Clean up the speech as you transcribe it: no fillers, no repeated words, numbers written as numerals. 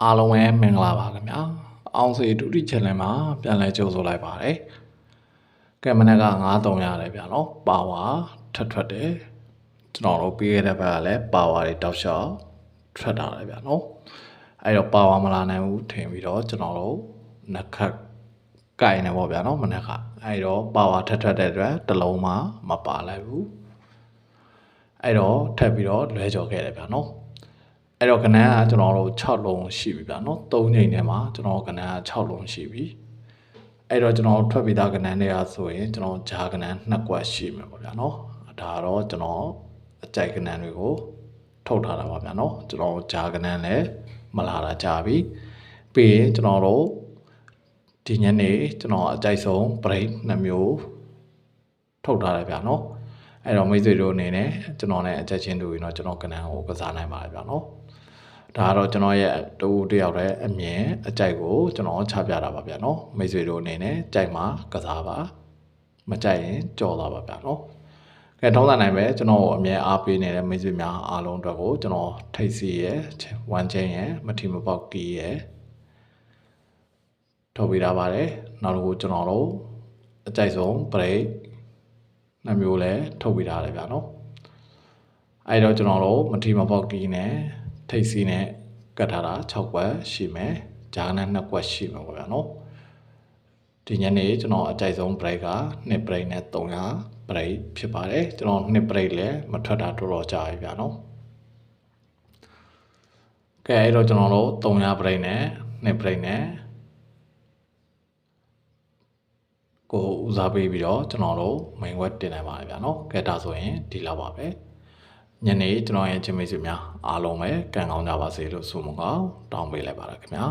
အားလုံးပဲမင်္ဂလာပါခင်ဗျာအောင်စေဒုတိ channel မှာပြန်လဲကြိုဆိုလိုက်ပါတယ်ကဲမနေ့က9300ရတယ်ဗျာနော်ပါဝါထွက်တယ်ကျွန်တော်တို့ပြီးခဲ့တဲ့ဘက်ကလည်းပါဝါတွေတောက်လျှောက်ထွက်တာလေဗျာနော်အဲ့တော့ပါဝါမလာနိုင်ဘူးထင်ပြီးတော့ကျွန်တော်တို့နှစ်ခတ်ကိုင်နေပေါ့ဗျာနော်မနေ့ကအဲ့တော့ပါဝါထွက်တဲ့အတွက်တစ်လုံးမှမပါလိုက်ဘူးအဲ့တော့ထပ်ပြီးတော့လွဲကြော်ခဲ့တယ်ဗျာနော်အဲ့တော့ကနန်းကကျွန်တော်တို့6လုံးရှိပြီဗျာနော်3ချိန်ထဲမှာကျွန်တော်ကနန်းက6လုံးရှိပြီအဲ့တော့ကျွန်တော်ထွက်ပြီးသားကနန်းတွေကဆိုရင်ကျွန်တော်ဂျာကနန်း2ကွက်ရှိမှာပေါ့ဗျာနော်ဒါတော့ကျွန်တော်အကြိုက်ကနန်းတွေကိုထုတ်ထားတာပါဗျာနော်ကျွန်တော်ဂျာကနန်းလည်းမလာတာကြာပြီပြီးရင်ကျွန်တော်တို့ဒီညနေကျွန်တော်အကြိုက်ဆုံး break 2မျိုးထုတ်ထားတယ်ဗျာနော်အဲ့တော့မိတ်ဆွေတို့အနေနဲ့ကျွန်တော်နဲ့အကြက်ချင်းတူရင်တော့ကျွန်တော်ကနန်းကိုကစားနိုင်ပါတယ်ဗျာနော်ဒါကတော့ကျွန်တော်ရဲ့တူတယောက်တည်းအမြင်အကြိုက်ကိုကျွန်တော်ချပြတာပါဗျာနော်မိတ်ဆွေတို့အနေနဲ့ကြိုက်မှာကစားပါမကြိုက်ရင်ကြော်သွားပါဗျာနော်ကဲထုံးစံနိုင်ပဲကျွန်တော်အမြဲအားပေးနေတဲ့မိတ်ဆွေများအားလုံးအတွက်ကိုကျွန်တော်ထိတ်စီရဲ့ဝမ်းချင်းရဲ့မထီမပေါက်ကီရဲ့ထုတ်ပေးထားပါတယ်နောက်တစ်ခုကျွန်တော်တို့အကြိုက်ဆုံး break 2မျိုးလဲထုတ်ပေးထားတယ်ဗျာနော်အဲ့တော့ကျွန်တော်တို့မထီမပေါက်ကီနဲ့ထိတ်စီနဲ့ကတ်ထားတာ6ကွက်ရှိမယ်ဂျာနဲ့2ကွက်ရှိမှာပေါ့ဗျာနော်ဒီညနေကျွန်တော်အကြိုက်ဆုံး break က2 break နဲ့300 break ဖြစ်ပါတယ်ကျွန်တော်2 break လည်းမထွက်တာတော်တော်ကြာပြီဗျာနော်ကဲအဲ့တော့ကျွန်တော်တို့300 break နဲ့2 break နဲ့ကိုဦးစားပေးပြီးတော့ကျွန်တော်တို့ main web တင်နိုင်ပါတယ်ဗျာနော်ကဲဒါဆိုရင်ဒီလောက်ပါပဲညနေကျွန်တော်ရဲ့ချင်းမိတ်ဆွေများအားလုံးပဲကံကောင်းကြပါစေလို့ဆုမကောင်းတောင်းပေးလိုက်ပါရခင်ဗျာ